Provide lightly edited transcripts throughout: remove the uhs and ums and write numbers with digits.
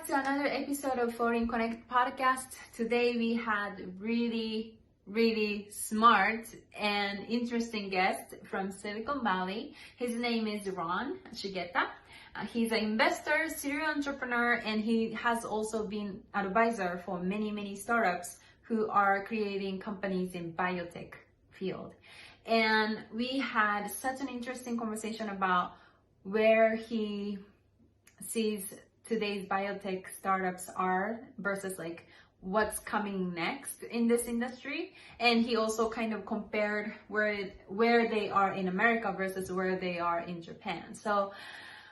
back to another episode of Foreign Connect podcast. Today we had really smart and interesting guest from Silicon Valley. His name is Ron Shigeta. He's an investor, serial entrepreneur, and he has also been an advisor for many startups who are creating companies in biotech field. And we had such an interesting conversation about where he sees today's biotech startups are versus like what's coming next in this industry. And he also kind of compared where they are in America versus where they are in Japan. So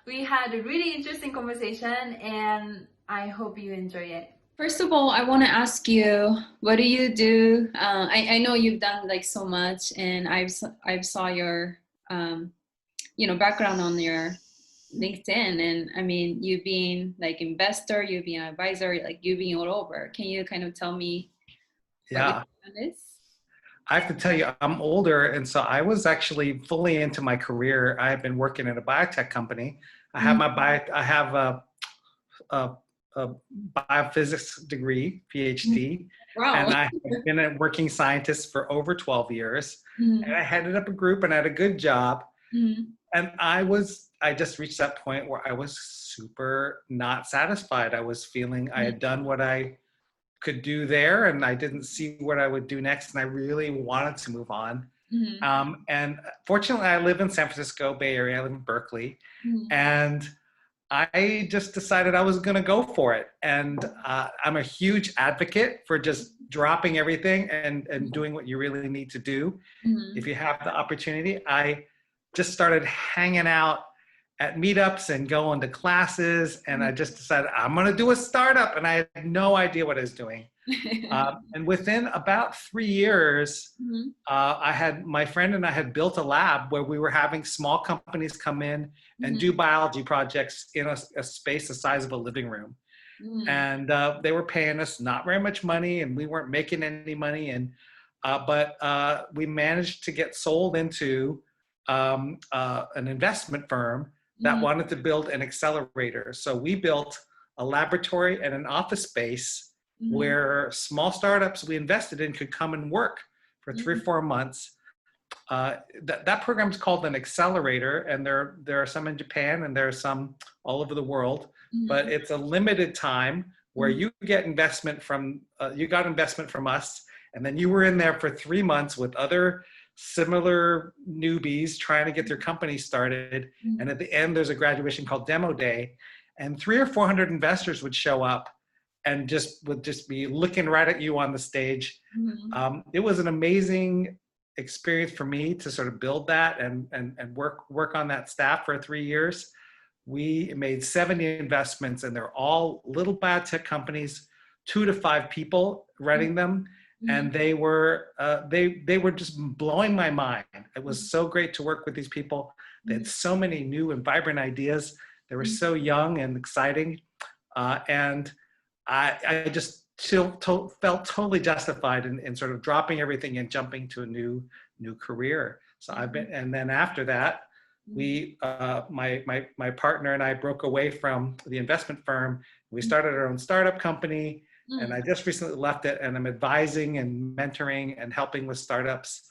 we had a really interesting conversation and I hope you enjoy it. First of all, I want to ask you, what do you do? I know you've done like so much, and I've saw your background on your LinkedIn, and I mean, you being like investor, you being an advisor, like you being all over. Can you kind of tell me what your background is? I have to tell you, I'm older, and so I was actually fully into my career. I have been working at a biotech company. I have I have a biophysics degree, PhD, Wow. and I have been a working scientist for over 12 years. And I headed up a group and I had a good job. And I just reached that point where I was super not satisfied. I was feeling I had done what I could do there and I didn't see what I would do next. And I really wanted to move on. And fortunately, I live in San Francisco, Bay Area. I live in Berkeley. And I just decided I was going to go for it. And I'm a huge advocate for just dropping everything and doing what you really need to do. If you have the opportunity. I just started hanging out at meetups and going to classes. And I just decided I'm going to do a startup. And I had no idea what I was doing. And within about 3 years, my friend and I had built a lab where we were having small companies come in and do biology projects in a space the size of a living room. And they were paying us not very much money and we weren't making any money. And but we managed to get sold into an investment firm that wanted to build an accelerator. So we built a laboratory and an office space where small startups we invested in could come and work for 3 or 4 months. That program is called an accelerator, and there are some in Japan and there are some all over the world. But it's a limited time where you get investment from you got investment from us, and then you were in there for 3 months with other similar newbies trying to get their company started. And at the end, there's a graduation called Demo Day, and 300 or 400 investors would show up and would be looking right at you on the stage. It was an amazing experience for me to sort of build that and work on that staff for 3 years. We made 70 investments, and they're all little biotech companies, 2 to 5 people running them. And they were just blowing my mind. It was so great to work with these people. They had so many new and vibrant ideas. They were so young and exciting. And I just felt totally justified in sort of dropping everything and jumping to a new career. So and then after that, my partner and I broke away from the investment firm. We started our own startup company. And I just recently left it, and I'm advising and mentoring and helping with startups,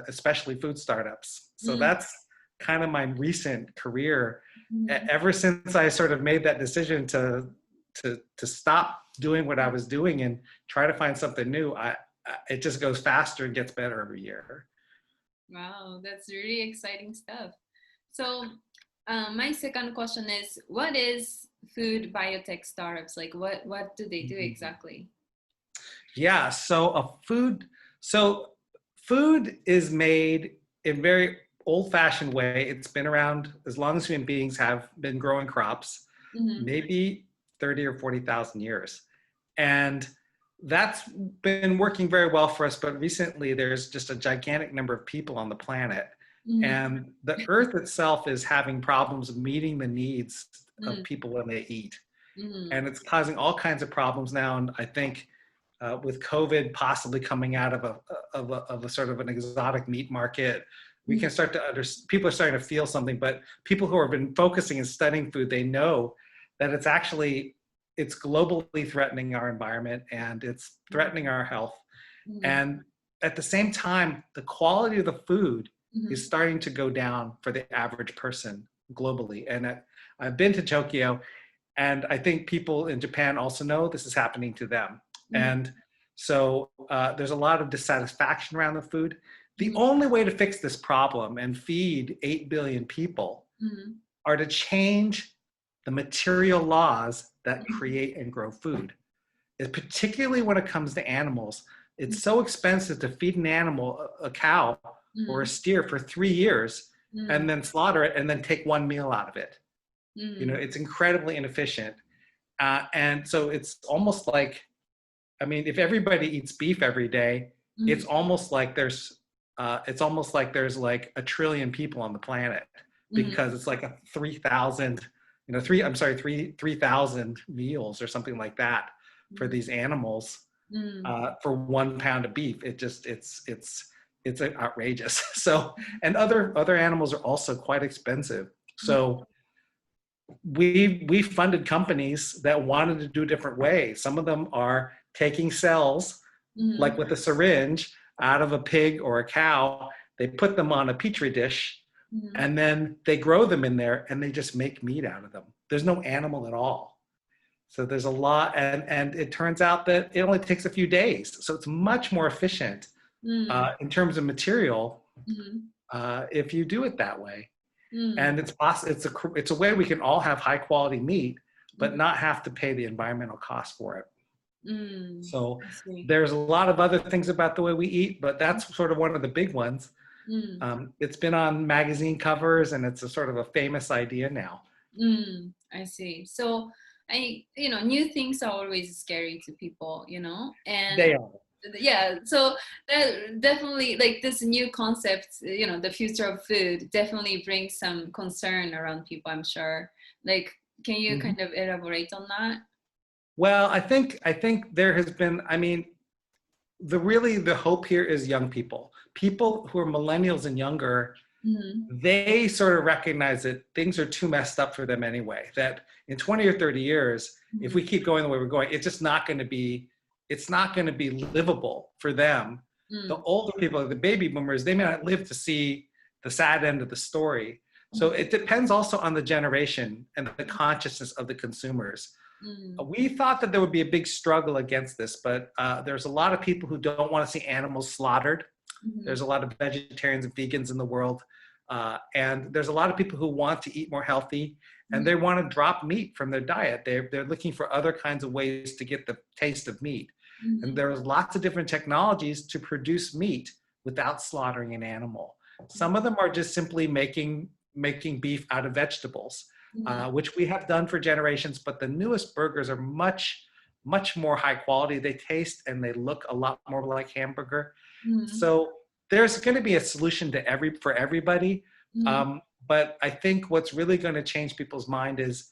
especially food startups. So that's kind of my recent career. Ever since I sort of made that decision to stop doing what I was doing and try to find something new, it just goes faster and gets better every year. Wow, that's really exciting stuff. So my second question is, what is food biotech startups? Like what do they do exactly? Yeah, so food is made in very old-fashioned way. It's been around as long as human beings have been growing crops, maybe 30 or 40,000 years. And that's been working very well for us, but recently there's just a gigantic number of people on the planet. And the earth itself is having problems of meeting the needs of people when they eat. And it's causing all kinds of problems now. And I think with COVID possibly coming out of a sort of an exotic meat market, we can start to people are starting to feel something, but people who have been focusing and studying food, they know that it's globally threatening our environment and it's threatening our health. And at the same time, the quality of the food is starting to go down for the average person globally. And I've been to Tokyo, and I think people in Japan also know this is happening to them. And so there's a lot of dissatisfaction around the food. The only way to fix this problem and feed 8 billion people are to change the material laws that create and grow food. Particularly when it comes to animals, it's so expensive to feed an animal, a cow or a steer, for 3 years and then slaughter it and then take one meal out of it. You know, it's incredibly inefficient. And so it's almost like, I mean, if everybody eats beef every day, it's almost like there's like a trillion people on the planet, because it's like a 3,000 meals or something like that for these animals for 1 pound of beef. It's outrageous. So, and other animals are also quite expensive. So we funded companies that wanted to do a different way. Some of them are taking cells, like with a syringe, out of a pig or a cow. They put them on a petri dish, and then they grow them in there, and they just make meat out of them. There's no animal at all. So there's a lot, and it turns out that it only takes a few days. So it's much more efficient in terms of material if you do it that way. And it's a way we can all have high quality meat, but not have to pay the environmental cost for it. So there's a lot of other things about the way we eat, but that's sort of one of the big ones. It's been on magazine covers, and it's a sort of a famous idea now. I see. So new things are always scary to people, and they are. Yeah, so that definitely, like, this new concept, the future of food definitely brings some concern around people, I'm sure. Like, can you kind of elaborate on that? Well, I think there has been, I mean, the hope here is young people who are millennials and younger. They sort of recognize that things are too messed up for them anyway, that in 20 or 30 years, if we keep going the way we're going, it's just not going to be livable for them. The older people, the baby boomers, they may not live to see the sad end of the story. So it depends also on the generation and the consciousness of the consumers. We thought that there would be a big struggle against this, but there's a lot of people who don't want to see animals slaughtered. There's a lot of vegetarians and vegans in the world. And there's a lot of people who want to eat more healthy, and they want to drop meat from their diet. They're looking for other kinds of ways to get the taste of meat. And there's lots of different technologies to produce meat without slaughtering an animal. Some of them are just simply making beef out of vegetables, which we have done for generations, but the newest burgers are much, much more high quality. They taste and they look a lot more like hamburger. So there's going to be a solution for everybody. But I think what's really going to change people's mind is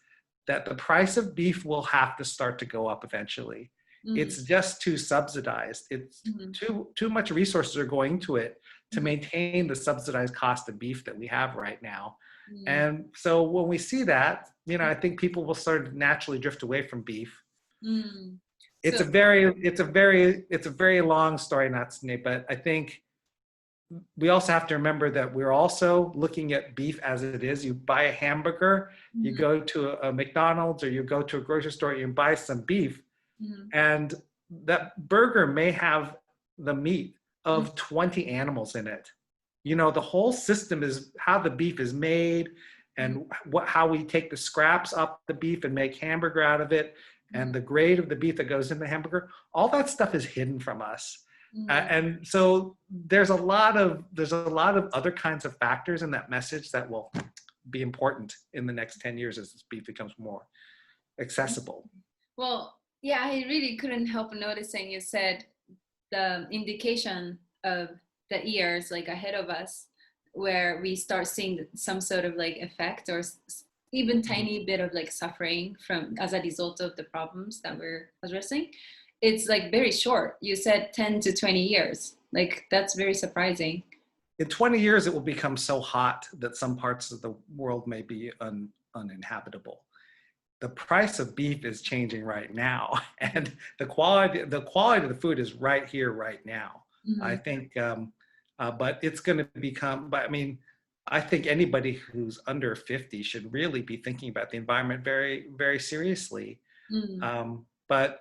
that the price of beef will have to start to go up eventually. It's just too subsidized. It's too much resources are going to it to maintain the subsidized cost of beef that we have right now. And so when we see that, I think people will sort of naturally drift away from beef. It's a very long story, Natsune, but I think we also have to remember that we're also looking at beef as it is. You buy a hamburger, you go to a McDonald's, or you go to a grocery store, you buy some beef, and that burger may have the meat of 20 animals in it. The whole system is how the beef is made, and how we take the scraps up the beef and make hamburger out of it, and the grade of the beef that goes in the hamburger. All that stuff is hidden from us. And so there's a lot of other kinds of factors in that message that will be important in the next 10 years as this beef becomes more accessible. Well, yeah, I really couldn't help noticing you said the indication of the years like ahead of us, where we start seeing some sort of like effect or even tiny bit of like suffering as a result of the problems that we're addressing. It's like very short. You said 10 to 20 years. Like, that's very surprising. In 20 years, it will become so hot that some parts of the world may be uninhabitable. the price of beef is changing right now, and the quality of the food is right here, right now. I think, but it's going to become. But I mean, I think anybody who's under 50 should really be thinking about the environment very, very seriously. But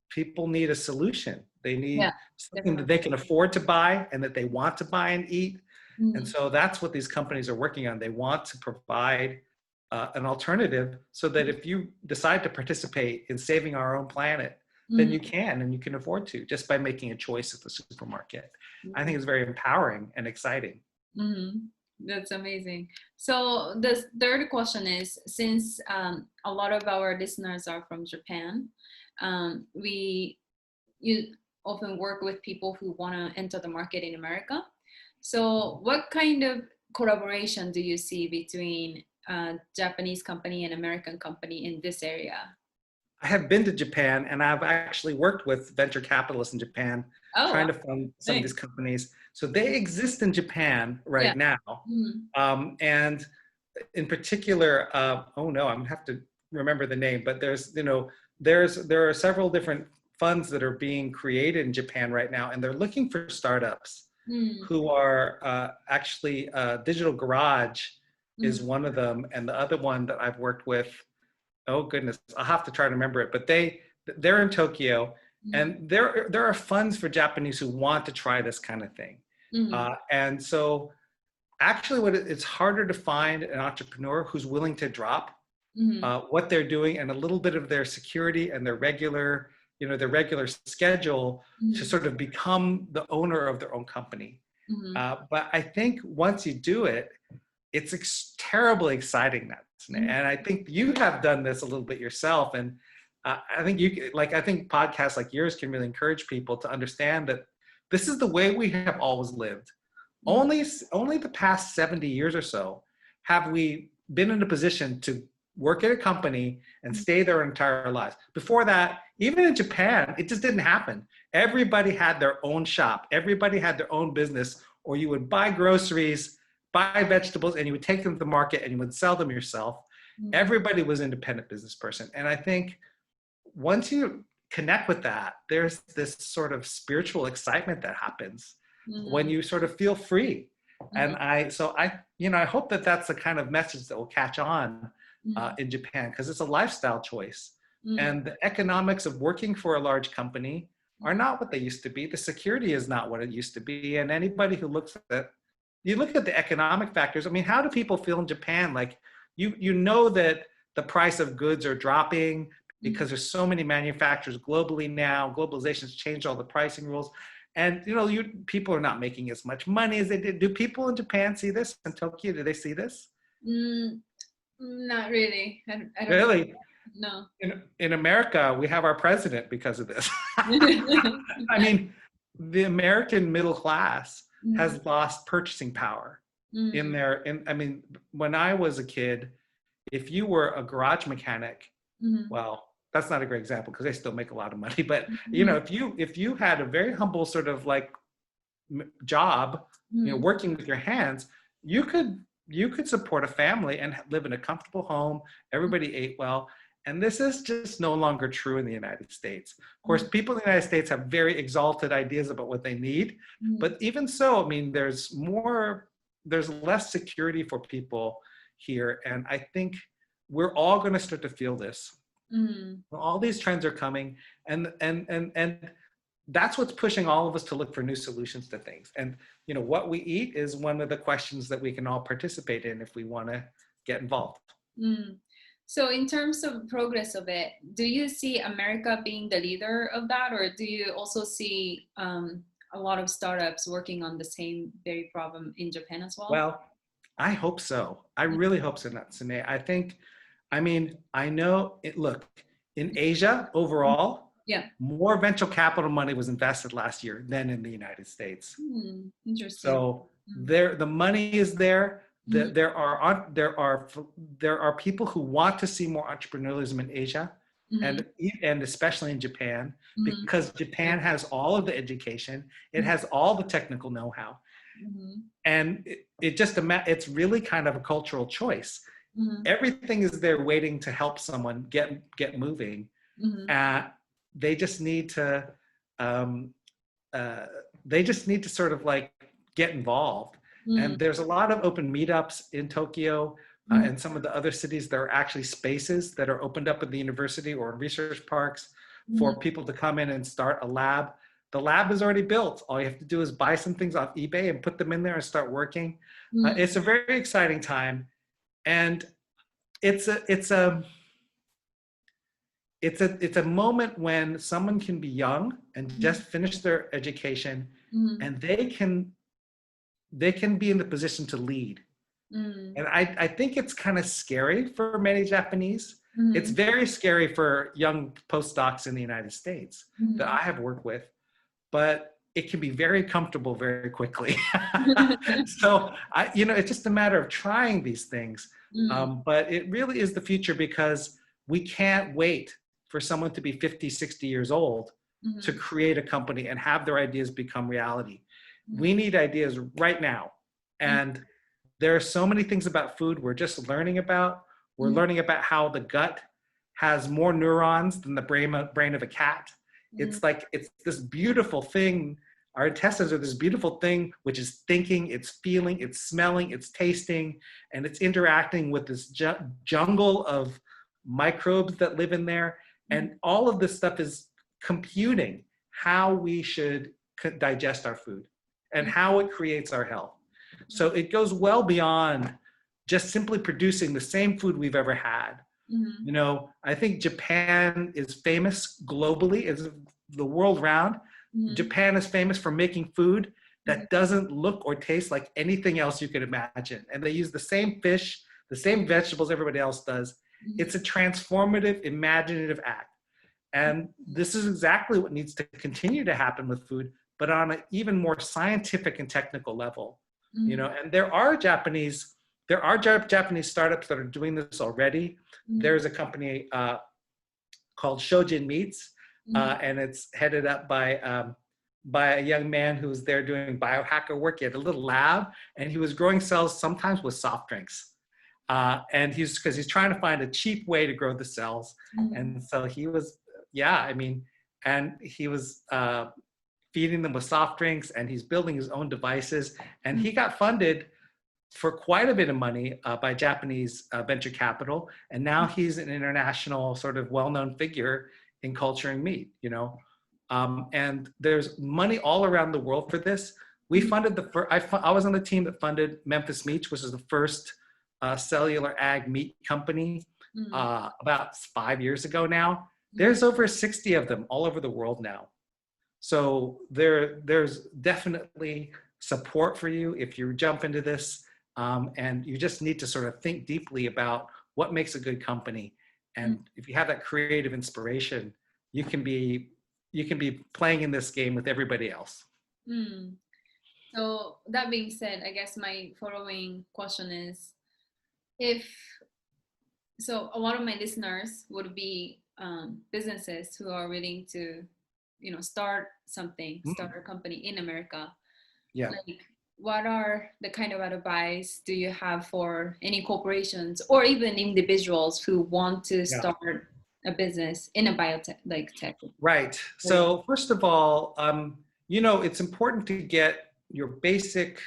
people need a solution. They need something that they can afford to buy and that they want to buy and eat. And so that's what these companies are working on. They want to provide an alternative so that if you decide to participate in saving our own planet, then you can, and you can afford to, just by making a choice at the supermarket. I think it's very empowering and exciting. That's amazing. So the third question is, since a lot of our listeners are from Japan, you often work with people who want to enter the market in America. So what kind of collaboration do you see between Japanese company and American company in this area? I have been to Japan, and I've actually worked with venture capitalists in Japan, trying to fund some of these companies. So they exist in Japan right now. And in particular, I'm gonna have to remember the name, but there are several different funds that are being created in Japan right now, and they're looking for startups who are actually Digital Garage is one of them, and the other one that I've worked with, oh goodness, I'll have to try to remember it, but they're in Tokyo, and there are funds for Japanese who want to try this kind of thing. And so actually it's harder to find an entrepreneur who's willing to drop what they're doing and a little bit of their security and their regular schedule to sort of become the owner of their own company. But I think once you do it, it's terribly exciting. And I think you have done this a little bit yourself. And I think I think podcasts like yours can really encourage people to understand that this is the way we have always lived. Only the past 70 years or so have we been in a position to work at a company and stay there our entire lives. Before that, even in Japan, it just didn't happen. Everybody had their own shop. Everybody had their own business, or you would buy groceries, buy vegetables, and you would take them to the market and you would sell them yourself. Everybody was an independent business person. And I think once you connect with that, there's this sort of spiritual excitement that happens when you sort of feel free. And I hope that that's the kind of message that will catch on in Japan, because it's a lifestyle choice. And the economics of working for a large company are not what they used to be. The security is not what it used to be. And anybody who looks at you look at the economic factors. I mean, how do people feel in Japan? Like, you know that the price of goods are dropping because there's so many manufacturers globally now. Globalization's changed all the pricing rules. And, people are not making as much money as they did. Do people in Japan see this? In Tokyo, do they see this? Not really. I don't really? No. In America, we have our president because of this. I mean, the American middle class has lost purchasing power when I was a kid, if you were a garage mechanic, well, that's not a great example because they still make a lot of money, but if you had a very humble sort of like job, working with your hands, you could support a family and live in a comfortable home. Everybody ate well. And this is just no longer true in the United States. Of course, people in the United States have very exalted ideas about what they need. But even so, I mean, there's less security for people here. And I think we're all going to start to feel this. All these trends are coming. And that's what's pushing all of us to look for new solutions to things. And, what we eat is one of the questions that we can all participate in if we want to get involved. So in terms of progress of it, do you see America being the leader of that, or do you also see a lot of startups working on the same very problem in Japan as well? Well, I hope so. I really hope so, Natsune. I know, look, in Asia overall, more venture capital money was invested last year than in the United States. Interesting. So the money is there. There are people who want to see more entrepreneurialism in Asia, and especially in Japan, because Japan has all of the education, it has all the technical know-how, and it's really kind of a cultural choice. Everything is there waiting to help someone get moving. They just need to sort of like get involved. And there's a lot of open meetups in Tokyo and some of the other cities. There are actually spaces that are opened up at the university or in research parks for people to come in and start a lab. The lab is already built. All you have to do is buy some things off eBay and put them in there and start working. It's a very exciting time, and it's a moment when someone can be young and just finish their education, and they can be in the position to lead. And I think it's kind of scary for many Japanese. It's very scary for young postdocs in the United States that I have worked with, but it can be very comfortable very quickly. So it's just a matter of trying these things. But it really is the future, because we can't wait for someone to be 50, 60 years old to create a company and have their ideas become reality. We need ideas right now. And there are so many things about food we're just learning about. We're learning about how the gut has more neurons than the brain of a cat. It's this beautiful thing. Our intestines are this beautiful thing, which is thinking, it's feeling, it's smelling, it's tasting, and it's interacting with this jungle of microbes that live in there. And all of this stuff is computing how we should digest our food and how it creates our health. So it goes well beyond just simply producing the same food we've ever had. I think Japan is famous globally, as the world round. Japan is famous for making food that doesn't look or taste like anything else you could imagine. And they use the same fish, the same vegetables everybody else does. It's a transformative, imaginative act. And this is exactly what needs to continue to happen with food, but on an even more scientific and technical level. And there are Japanese startups that are doing this already. There's a company called Shojin Meats, and it's headed up by a young man who's there doing biohacker work. He had a little lab, and he was growing cells sometimes with soft drinks. And because he's trying to find a cheap way to grow the cells. And so he was, and he was feeding them with soft drinks, and he's building his own devices. And he got funded for quite a bit of money by Japanese venture capital. And now he's an international sort of well-known figure in culturing meat, and there's money all around the world for this. We funded I was on the team that funded Memphis Meats, which is the first cellular ag meat company about 5 years ago now. There's over 60 of them all over the world now. So there's definitely support for you if you jump into this, and you just need to sort of think deeply about what makes a good company. And if you have that creative inspiration, you can be playing in this game with everybody else. So that being said, I guess my following question is, a lot of my listeners would be businesses who are willing to, start a company in America. Yeah. Like, what are the kind of advice do you have for any corporations or even individuals who want to start a business in a biotech, like tech? Right. So first of all, it's important to get your basic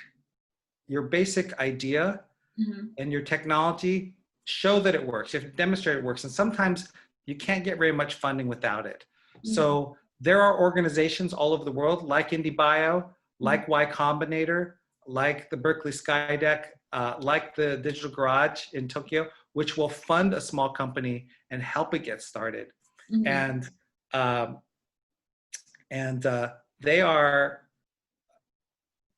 idea and your technology, show that it works. You have to demonstrate it works. And sometimes you can't get very much funding without it. So there are organizations all over the world, like IndieBio, like Y Combinator, like the Berkeley Skydeck, like the Digital Garage in Tokyo, which will fund a small company and help it get started. And they are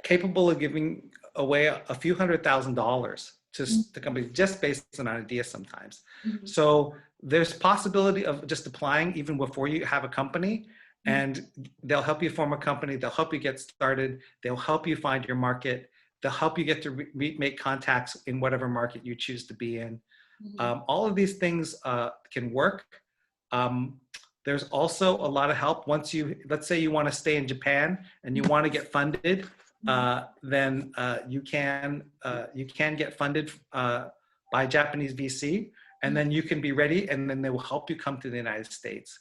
capable of giving away a few $100,000 to companies just based on an idea sometimes. So there's possibility of just applying even before you have a company, and they'll help you form a company. They'll help you get started. They'll help you find your market. They'll help you get to make contacts in whatever market you choose to be in. All of these things can work. There's also a lot of help once let's say you want to stay in Japan and you want to get funded, then you can get funded by Japanese VC, and then you can be ready, and then they will help you come to the United States.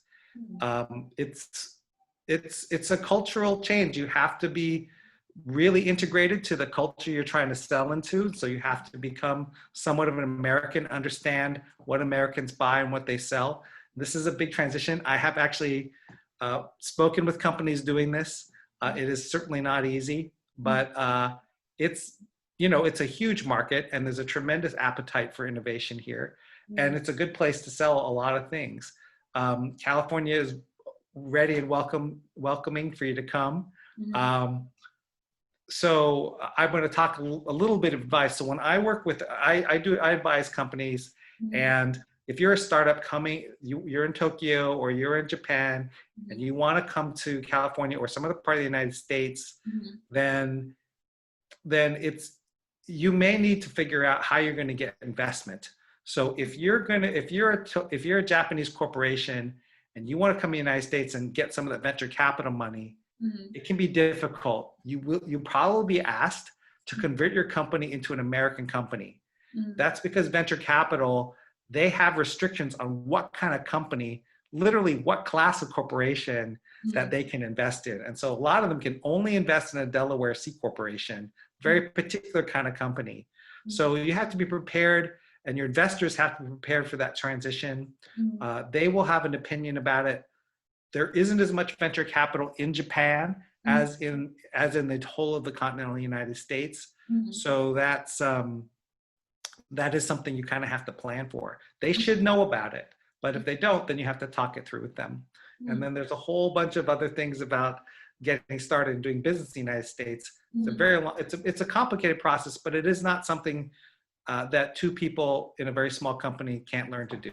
It's a cultural change. You have to be really integrated to the culture you're trying to sell into. So you have to become somewhat of an American, understand what Americans buy and what they sell. This is a big transition. I have actually spoken with companies doing this. It is certainly not easy, but it's a huge market, and there's a tremendous appetite for innovation here. And it's a good place to sell a lot of things. California is ready and welcoming for you to come. So I'm going to talk a little bit of advice. So when I work with, I advise companies, and if you're a startup you're in Tokyo or you're in Japan, and you want to come to California or some other part of the United States, then you may need to figure out how you're going to get investment. So if you're a Japanese corporation and you want to come to the United States and get some of that venture capital money, it can be difficult. You'll probably be asked to convert your company into an American company. That's because venture capital, they have restrictions on what kind of company, literally what class of corporation that they can invest in. And so a lot of them can only invest in a Delaware C corporation, very particular kind of company. So you have to be prepared, and your investors have to be prepared for that transition. They will have an opinion about it. There isn't as much venture capital in Japan as in the whole of the continental United States. So that is something you kind of have to plan for. They should know about it, but if they don't, then you have to talk it through with them. And then there's a whole bunch of other things about getting started and doing business in the United States. It's a complicated process, but it is not something that two people in a very small company can't learn to do.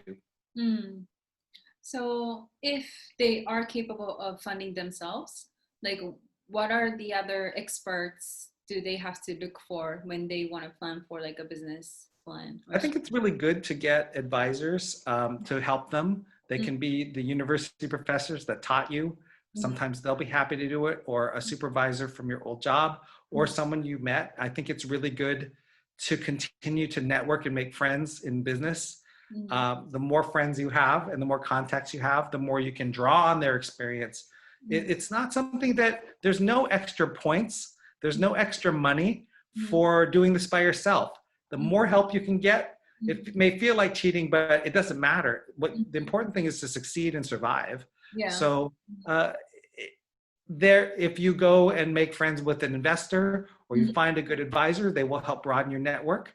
So if they are capable of funding themselves, like what are the other experts do they have to look for when they want to plan for like a business plan? I think it's really good to get advisors to help them. They can be the university professors that taught you. Sometimes they'll be happy to do it, or a supervisor from your old job, or someone you met. I think it's really good to continue to network and make friends in business. The more friends you have and the more contacts you have, the more you can draw on their experience. It's not something that there's no extra points. There's no extra money for doing this by yourself. The more help you can get, it may feel like cheating, but it doesn't matter. The important thing is to succeed and survive. So if you go and make friends with an investor, or you find a good advisor, they will help broaden your network.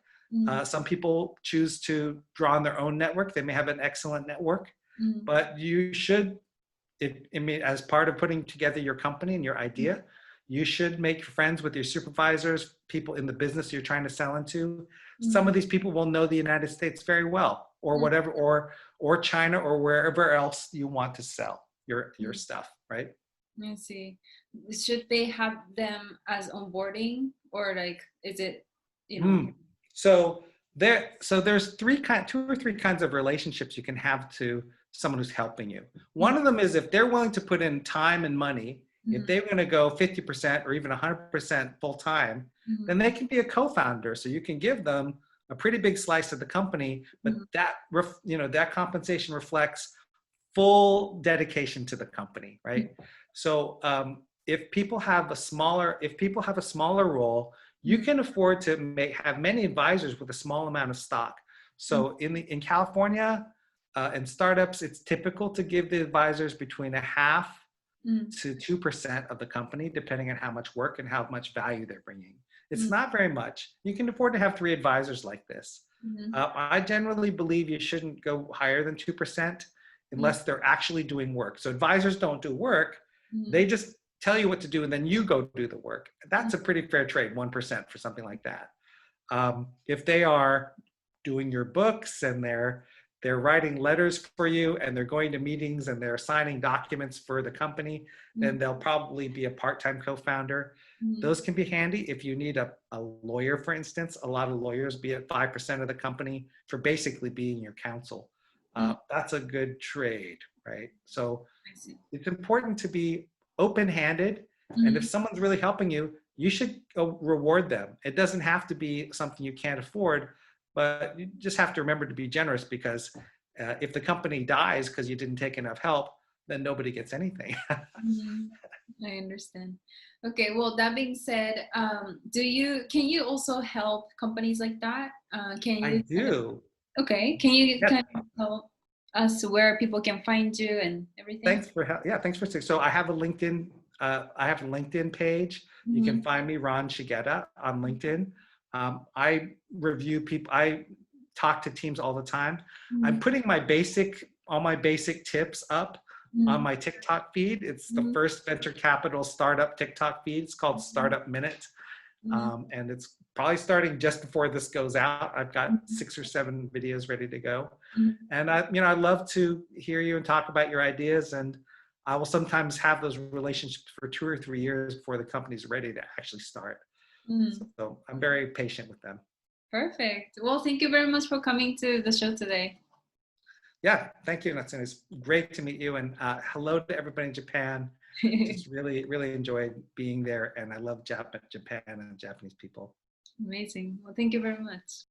Some people choose to draw on their own network. They may have an excellent network, but you should, as part of putting together your company and your idea, you should make friends with your supervisors, people in the business you're trying to sell into. Some of these people will know the United States very well, or whatever, or China, or wherever else you want to sell your stuff, right? I see. Should they have them as onboarding, or like, is it, So there's two or three kinds of relationships you can have to someone who's helping you. One of them is if they're willing to put in time and money, if they're going to go 50% or even 100% full time, then they can be a co-founder. So you can give them a pretty big slice of the company, but that compensation reflects full dedication to the company, right? So if people have a smaller role, you can afford to have many advisors with a small amount of stock. So in California and startups, it's typical to give the advisors between 0.5% to 2% of the company, depending on how much work and how much value they're bringing. It's not very much. You can afford to have 3 advisors like this. I generally believe you shouldn't go higher than 2% unless they're actually doing work. So advisors don't do work. They just tell you what to do, and then you go do the work. That's a pretty fair trade, 1% for something like that. If they are doing your books and they're writing letters for you and they're going to meetings and they're signing documents for the company, then they'll probably be a part-time co-founder. Those can be handy if you need a lawyer, for instance. A lot of lawyers be at 5% of the company for basically being your counsel. That's a good trade, right? So it's important to be open-handed, and if someone's really helping you, you should reward them. It doesn't have to be something you can't afford, but you just have to remember to be generous because if the company dies because you didn't take enough help, then nobody gets anything. I understand. Okay, well, that being said, can you also help companies like that? I do. Okay, can you kind of tell us where people can find you and everything? Thanks for so I have a LinkedIn page. You can find me, Ron Shigeta, on LinkedIn. I review people. I talk to teams all the time. I'm putting all my basic tips up on my TikTok feed. It's the first venture capital startup TikTok feed. It's called Startup Minute. And it's probably starting just before this goes out. I've got 6 or 7 videos ready to go. And I love to hear you and talk about your ideas. And I will sometimes have those relationships for 2 or 3 years before the company's ready to actually start. So I'm very patient with them. Perfect. Well, thank you very much for coming to the show today. Yeah, thank you, Natsun. It's great to meet you. And hello to everybody in Japan. Just really, really enjoyed being there. And I love Japan and Japanese people. Amazing. Well, thank you very much.